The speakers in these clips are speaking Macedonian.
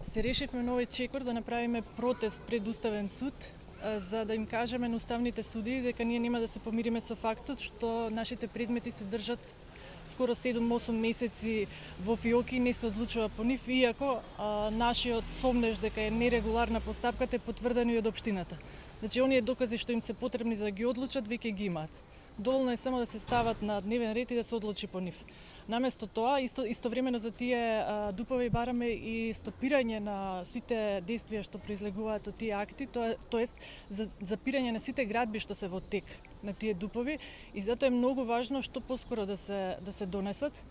Се решивме на овој чекор да направиме протест пред Уставен суд, за да им кажеме на уставните судии дека ние нема да се помириме со фактот што нашите предмети се држат скоро 7-8 месеци во фиоки и не се одлучува по нив, иако нашиот сомнеж дека е нерегуларна постапката е потврдено и од општината. Значи, оние докази што им се потребни за да ги одлучат, веќе ги имаат. Доволно е само да се стават на дневен ред и да се одлучи по нив. Наместо тоа, истовремено за тие дупови бараме и стопирање на сите действија што произлегуваат од тие акти, тоест за запирање на сите градби што се во тек на тие дупови, и затоа е многу важно што поскоро да се донесат.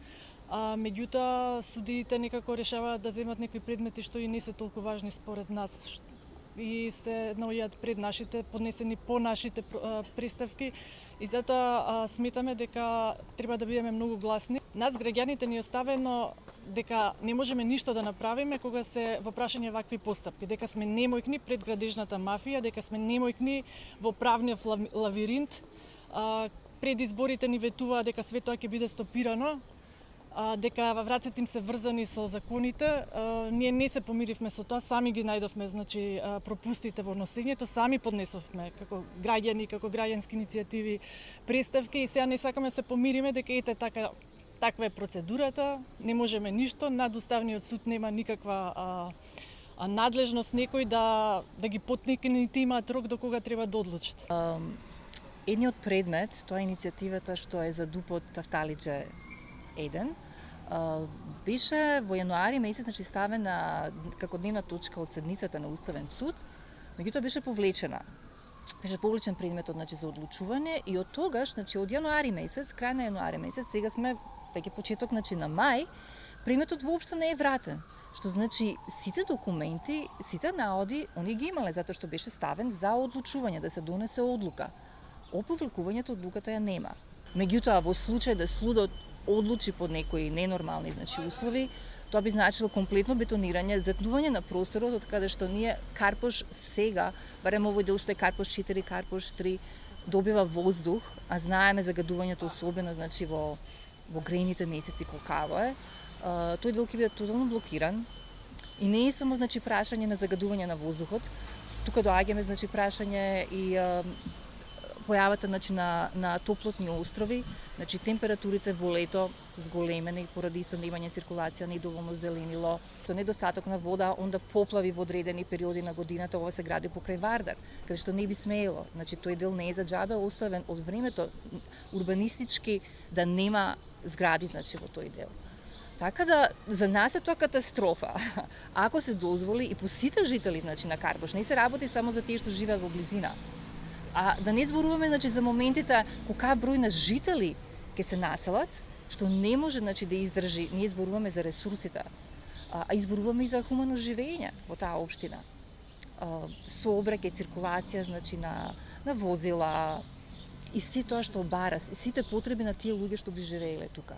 Меѓутоа, судиите некако решаваат да земат некои предмети што и не се толку важни според нас, и се наоѓаат пред нашите, поднесени по нашите приставки, и затоа сметаме дека треба да бидеме многу гласни. Нас граѓаните ни оставено дека не можеме ништо да направиме кога се во прашање вакви постапки, дека сме немојкни пред градежната мафија, дека сме немојкни во правниот лавиринт. Пред изборите ни ветуваа дека све тоа ќе биде стопирано, дека враците им се врзани со законите. Ние не се помиривме со тоа, сами ги најдовме, значи, пропустите во носењето, сами поднесовме како граѓани, како граѓански иницијативи преставки, и сега не сакаме да се помириме дека ете таква е процедурата, не можеме ништо, над Уставниот суд нема никаква надлежност некој да ги потнеке, нити имаат рок до кога треба да одлучат. Едниот предмет, тоа е иницијативата што е за дупот Тафталиџе 1, беше во јануари месец, значи, ставена како дневна точка од седницата на Уставен суд, меѓутоа беше повлечена. Беше повлечен предметот, значи, за одлучување, и од тогаш, значи, од јануари месец, крај на јануари месец, сега сме веќе почеток, значи, на мај, предметот воопшто не е вратен. Што значи сите документи, сите наоди, они ги имале затоа што беше ставен за одлучување, да се донесе одлука. Оповлекувањето одлуката ја нема. Меѓутоа, во случај да судот одлучи под некои ненормални, значи, услови, тоа би значило комплетно бетонирање, затнување на просторот од каде што ние Карпош сега, барем овој дел што е Карпош 4, Карпош 3, добива воздух, а знаеме загадувањето особено, значи, во грејните месеци колкаво е. Тој дел ќе биде тотално блокиран и не е само, значи, прашање на загадување на воздухот, тука доаѓаме, значи, прашање и појавата, значи, на топлотни острови, значи, температурите во лето зголемени поради исто немање циркулација, недоволно зеленило, со недостаток на вода, онда поплави во одредени периоди на годината. Ова се гради покрај Вардар, каде што не би смеело. Значи, тој дел не е за џабе оставен од времето урбанистички да нема згради, значи, во тој дел. Така да, за нас е тоа катастрофа. Ако се дозволи и по сите жители, значи, на Карпош, не се работи само за тие што живеат во близина, а да не зборуваме, значи, за моментите колка број на жители ќе се населат, што не може, значи, да издржи. Ние зборуваме за ресурсите, а изборуваме и за хумано живење во таа општина. Сообраќај, циркулација, значи, на возила и се тоа што бара, сите потреби на тие луѓе што би живееле тука.